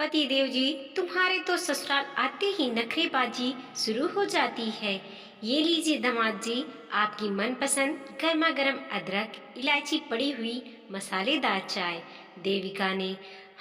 पतिदेव जी, तुम्हारे तो ससुराल आते ही नखरेबाजी शुरू हो जाती है। ये लीजिए दामाद जी, आपकी मनपसंद गर्मा गर्म अदरक इलायची पड़ी हुई मसालेदार चाय। देविका ने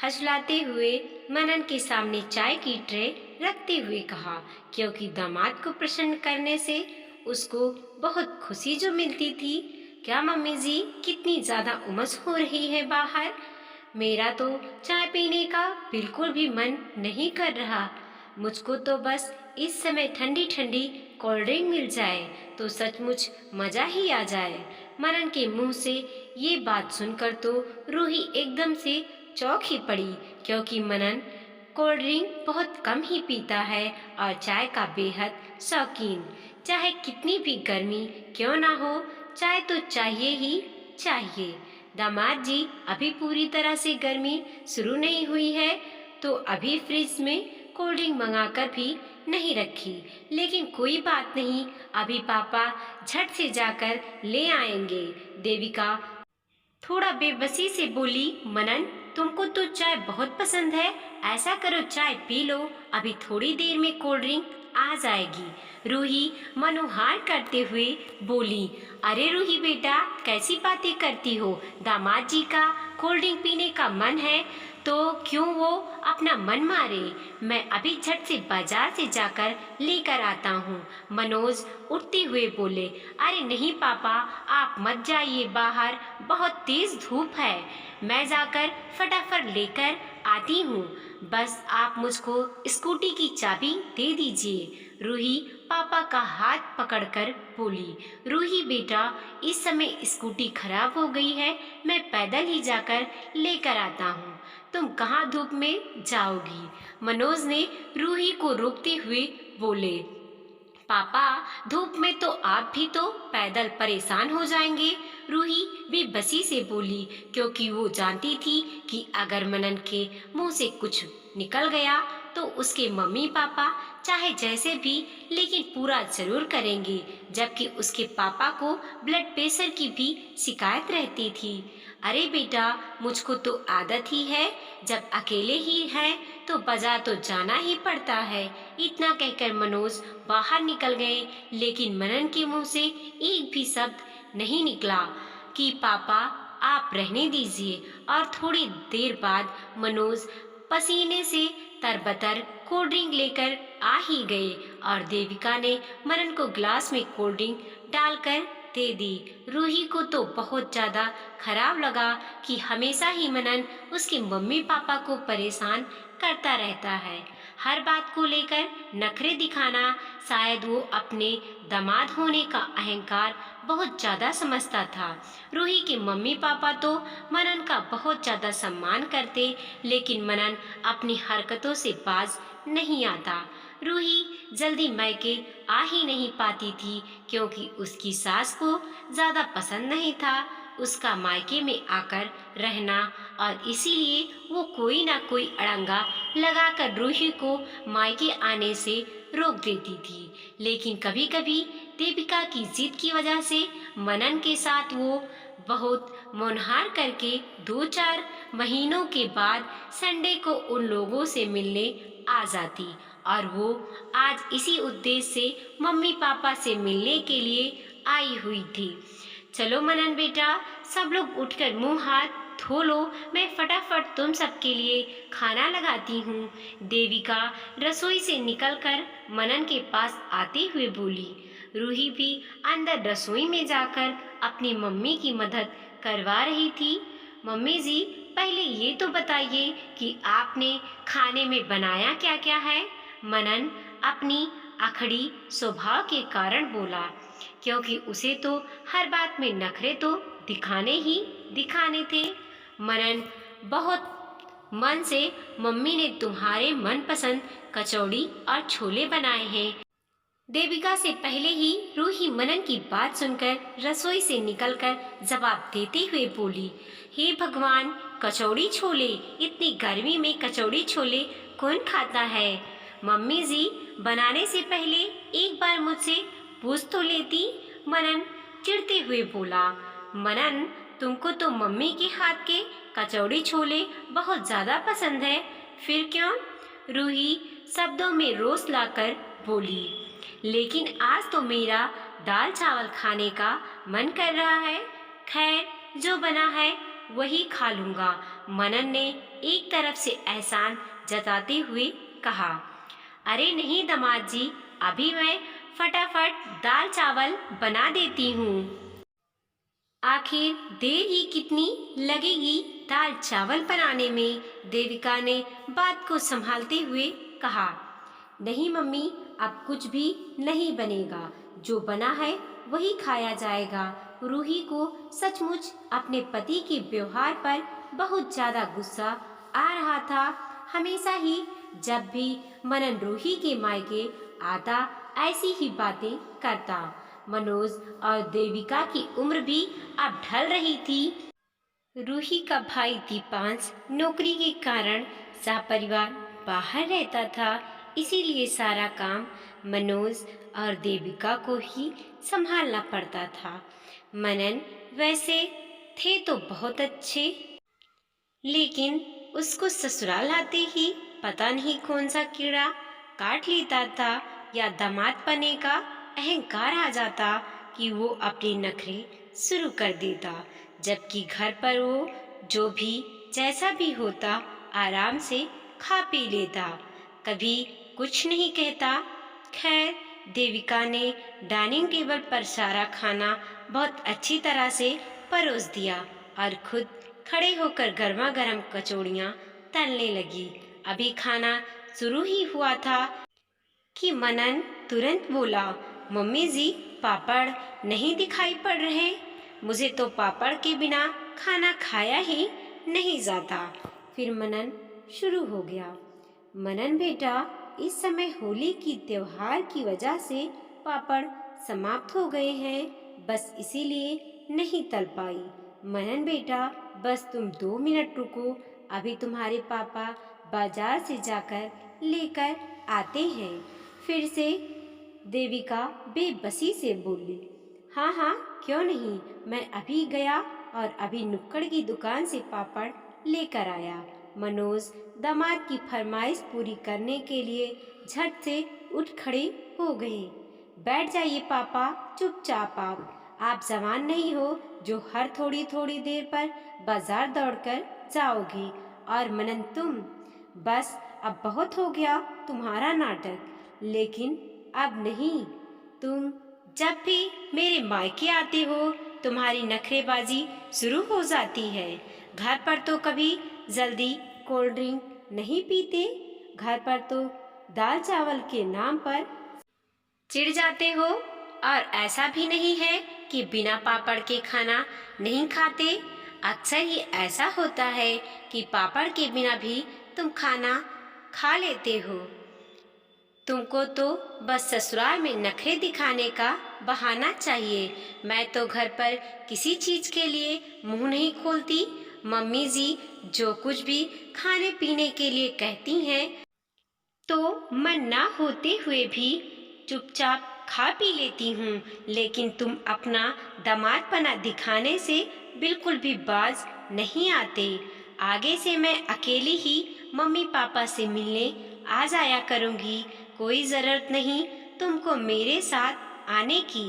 हंसलाते हुए मनन के सामने चाय की ट्रे रखते हुए कहा, क्योंकि दामाद को प्रसन्न करने से उसको बहुत खुशी जो मिलती थी। क्या मम्मी जी, कितनी ज्यादा उमस हो रही है बाहर। मेरा तो चाय पीने का बिल्कुल भी मन नहीं कर रहा। मुझको तो बस इस समय ठंडी ठंडी कोल्ड ड्रिंक मिल जाए तो सचमुच मजा ही आ जाए। मनन के मुंह से ये बात सुनकर तो रूही एकदम से चौंक ही पड़ी, क्योंकि मनन कोल्ड ड्रिंक बहुत कम ही पीता है और चाय का बेहद शौकीन। चाहे कितनी भी गर्मी क्यों ना हो, चाय तो चाहिए ही चाहिए। दामाद जी, अभी पूरी तरह से गर्मी शुरू नहीं हुई है तो अभी फ्रिज में कोल्ड ड्रिंक मंगाकर भी नहीं रखी, लेकिन कोई बात नहीं, अभी पापा झट से जाकर ले आएंगे। देविका थोड़ा बेबसी से बोली, मनन तुमको तो चाय बहुत पसंद है, ऐसा करो चाय पी लो, अभी थोड़ी देर में कोल्ड ड्रिंक आ जाएगी। रूही मनोहार करते हुए बोली, अरे रूही बेटा, कैसी बातें करती हो। दामाद जी का कोल्ड ड्रिंक पीने का मन है तो क्यों वो अपना मन मारे। मैं अभी झट से बाजार से जाकर लेकर आता हूँ। मनोज उठते हुए बोले, अरे नहीं पापा, आप मत जाइए बाहर, बहुत तेज धूप है, मैं जाकर फटाफट लेकर आती हूँ। बस आप मुझको स्कूटी की चाबी दे दीजिए। रूही पापा का हाथ पकड़कर बोली, रूही बेटा, इस समय स्कूटी खराब हो गई है, मैं पैदल ही जाकर लेकर आता हूँ, तुम कहाँ धूप में जाओगी। मनोज ने रूही को रोकते हुए बोले, पापा धूप में तो आप भी तो पैदल परेशान हो जाएंगे। रूही बेबसी से बोली, क्योंकि वो जानती थी कि अगर मनन के मुंह से कुछ निकल गया तो उसके मम्मी पापा चाहे जैसे भी लेकिन पूरा जरूर करेंगे, जबकि उसके पापा को ब्लड प्रेशर की भी शिकायत रहती थी। अरे बेटा, मुझको तो आदत ही है, जब अकेले ही हैं तो बाजार तो जाना ही पड़ता है। इतना कहकर मनोज बाहर निकल गए, लेकिन मनन के मुंह से एक भी शब्द नहीं निकला कि पापा आप रहने दीजिए। और थोड़ी देर बाद मनोज पसीने से तरबतर कोल्ड ड्रिंक लेकर आ ही गए और देविका ने मनन को ग्लास में कोल्ड ड्रिंक डालकर दे दी। रूही को तो बहुत ज्यादा खराब लगा कि हमेशा ही मनन उसके मम्मी पापा को परेशान करता रहता है, हर बात को लेकर नखरे दिखाना। शायद वो अपने दामाद होने का अहंकार बहुत ज्यादा समझता था। रूही के मम्मी पापा तो मनन का बहुत ज्यादा सम्मान करते, लेकिन मनन अपनी हरकतों से बाज नहीं आता। रूही जल्दी मायके आ ही नहीं पाती थी, क्योंकि उसकी सास को ज्यादा पसंद नहीं था उसका मायके में आकर रहना, और इसीलिए वो कोई ना कोई अड़ंगा लगाकर रूही को मायके आने से रोक देती थी। लेकिन कभी कभी देविका की जिद की वजह से मनन के साथ वो बहुत मुनहार करके 2-4 महीनों के बाद संडे को उन लोगों से मिलने आ जाती, और वो आज इसी उद्देश्य से मम्मी पापा से मिलने के लिए आई हुई थी। चलो मनन बेटा, सब लोग उठकर मुंह हाथ धो लो, मैं फटाफट तुम सबके लिए खाना लगाती हूँ। देविका रसोई से निकलकर मनन के पास आते हुए बोली। रूही भी अंदर रसोई में जाकर अपनी मम्मी की मदद करवा रही थी। मम्मी जी, पहले ये तो बताइए कि आपने खाने में बनाया क्या क्या है। मनन अपनी अखड़ी स्वभाव के कारण बोला, क्योंकि उसे तो हर बात में नखरे तो दिखाने ही दिखाने थे। मनन बहुत मन से, मम्मी ने तुम्हारे मनपसंद कचौड़ी और छोले बनाए हैं। देविका से पहले ही रूही मनन की बात सुनकर रसोई से निकलकर जवाब देते हुए बोली, हे भगवान, कचौड़ी छोले, इतनी गर्मी में कचौड़ी छोले कौन खाता है। मम्मी जी, बनाने से पहले एक बार मुझसे पूछ तो लेती। मनन चिढ़ते हुए बोला। मनन, तुमको तो मम्मी के हाथ के कचौड़ी छोले बहुत ज्यादा पसंद है, फिर क्यों? रूही शब्दों में रोष लाकर बोली। लेकिन आज तो मेरा दाल चावल खाने का मन कर रहा है। खैर, जो बना है वही खा लूंगा। मनन ने एक तरफ से एहसान जताते हुए कहा। अरे नहीं दामाद जी, अभी मैं फटाफट दाल चावल बना देती हूँ। आखिर देर ही कितनी लगेगी दाल चावल बनाने में? देविका ने बात को संभालते हुए कहा। नहीं मम्मी, अब कुछ भी नहीं बनेगा। जो बना है वही खाया जाएगा। रूही को सचमुच अपने पति के व्यवहार पर बहुत ज्यादा गुस्सा आ रहा था। हमेशा ही जब भी मनन रूही के मायके आता ऐसी ही बातें करता। मनोज और देविका की उम्र भी अब ढल रही थी। रूही का भाई दीपांश नौकरी के कारण सपरिवार बाहर रहता था, इसीलिए सारा काम मनोज और देविका को ही संभालना पड़ता था। मनन वैसे थे तो बहुत अच्छे, लेकिन उसको ससुराल आते ही पता नहीं कौन सा कीड़ा काट लेता था, या दामाद पने का अहंकार आ जाता कि वो अपने नखरे शुरू कर देता। जबकि घर पर वो जो भी जैसा भी होता आराम से खा पी लेता, कभी कुछ नहीं कहता। खैर, देविका ने डाइनिंग टेबल पर सारा खाना बहुत अच्छी तरह से परोस दिया और खुद खड़े होकर गर्मा गर्म कचौड़ियाँ तलने लगी। अभी खाना शुरू ही हुआ था कि मनन तुरंत बोला, मम्मी जी, पापड़ नहीं दिखाई पड़ रहे। मुझे तो पापड़ के बिना खाना खाया ही नहीं जाता। फिर मनन शुरू हो गया। मनन बेटा, इस समय होली की त्योहार की वजह से पापड़ समाप्त हो गए हैं, बस इसीलिए नहीं तल पाई। मनन बेटा, बस तुम 2 मिनट रुको, अभी तुम्हारे पापा बाजार से जाकर लेकर आते हैं। फिर से देविका बेबसी से बोली। हाँ हाँ, क्यों नहीं, मैं अभी गया और अभी नुक्कड़ की दुकान से पापड़ लेकर आया। मनोज दामाद की फरमाइश पूरी करने के लिए झट से उठ खड़े हो गए। बैठ जाइए पापा, चुपचाप। आप जवान नहीं हो जो हर थोड़ी थोड़ी देर पर बाजार दौड़कर जाओगी। और मनन तुम, बस अब बहुत हो गया तुम्हारा नाटक। लेकिन अब नहीं, तुम जब भी मेरे मायके आते हो तुम्हारी नखरेबाजी शुरू हो जाती है। घर पर तो कभी जल्दी कोल्ड ड्रिंक नहीं पीते, घर पर तो दाल चावल के नाम पर चिढ़ जाते हो। और ऐसा भी नहीं है कि बिना पापड़ के खाना नहीं खाते। अक्सर ही ऐसा होता है कि पापड़ के बिना भी तुम खाना खा लेते हो। तुमको तो बस ससुराल में नखरे दिखाने का बहाना चाहिए। मैं तो घर पर किसी चीज के लिए मुंह नहीं खोलती। मम्मी जी जो कुछ भी खाने पीने के लिए कहती हैं तो मन ना होते हुए भी चुपचाप खा पी लेती हूँ। लेकिन तुम अपना दामादपना दिखाने से बिल्कुल भी बाज नहीं आते। आगे से मैं अकेली ही मम्मी पापा से मिलने आ जाया करूँगी। कोई ज़रूरत नहीं तुमको मेरे साथ आने की,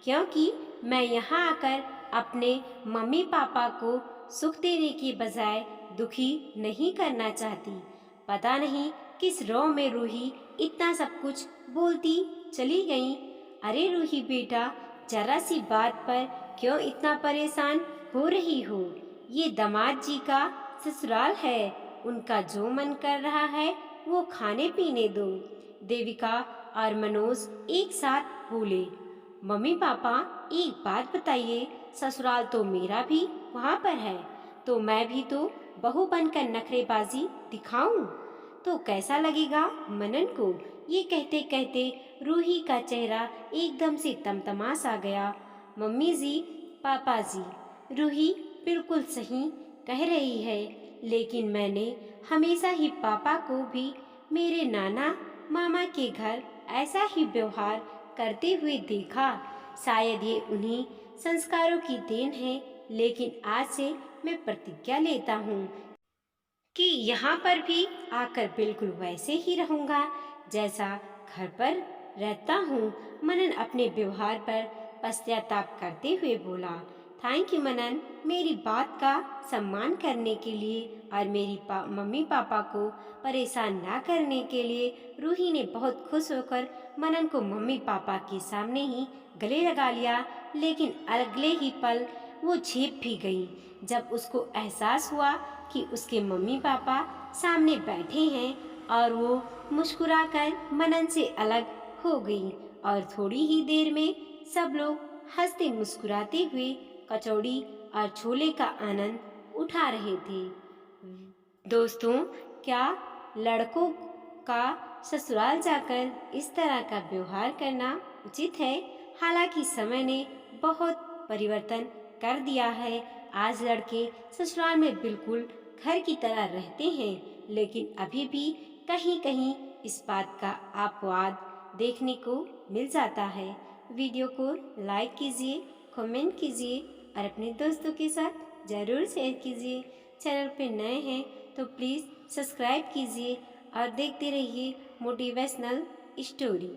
क्योंकि मैं यहाँ आकर अपने मम्मी पापा को सुख देने की बजाय दुखी नहीं करना चाहती। पता नहीं किस रोह में रूही इतना सब कुछ बोलती चली गई। अरे रूही बेटा, जरा सी बात पर क्यों इतना परेशान हो रही हो? ये दामाद जी का ससुराल है, उनका जो मन कर रहा है वो खाने पीने दो। देविका और मनोज एक साथ बोले। मम्मी पापा, एक बात बताइए, ससुराल तो मेरा भी वहाँ पर है, तो मैं भी तो बहू बनकर नखरेबाजी दिखाऊं तो कैसा लगेगा मनन को? ये कहते कहते रूही का चेहरा एकदम से तमतमा सा गया। मम्मी जी, पापा जी, रूही बिल्कुल सही कह रही है, लेकिन मैंने हमेशा ही पापा को भी मेरे नाना मामा के घर ऐसा ही व्यवहार करते हुए देखा। शायद ये उन्हीं संस्कारों की देन है, लेकिन आज से मैं प्रतिज्ञा लेता हूँ कि यहाँ पर भी आकर बिल्कुल वैसे ही रहूँगा जैसा घर पर रहता हूँ। मनन अपने व्यवहार पर पश्चाताप करते हुए बोला। थैंक यू मनन, मेरी बात का सम्मान करने के लिए और मेरी मम्मी पापा को परेशान ना करने के लिए। रूही ने बहुत खुश होकर मनन को मम्मी पापा के सामने ही गले लगा लिया, लेकिन अगले ही पल वो झेप भी गई जब उसको एहसास हुआ कि उसके मम्मी पापा सामने बैठे हैं और वो मुस्कुराकर मनन से अलग हो गई और थोड़ी ही देर में सब लोग हंसते मुस्कुराते हुए कचौड़ी और छोले का आनंद उठा रहे थे। दोस्तों, क्या लड़कों का ससुराल जाकर इस तरह का व्यवहार करना उचित है? हालांकि समय ने बहुत परिवर्तन कर दिया है। आज लड़के ससुराल में बिल्कुल घर की तरह रहते हैं, लेकिन अभी भी कहीं कहीं इस बात का अपवाद देखने को मिल जाता है। वीडियो को लाइक कीजिए, कमेंट कीजिए और अपने दोस्तों के साथ ज़रूर शेयर कीजिए। चैनल पे नए हैं तो प्लीज़ सब्सक्राइब कीजिए और देखते रहिए मोटिवेशनल स्टोरी।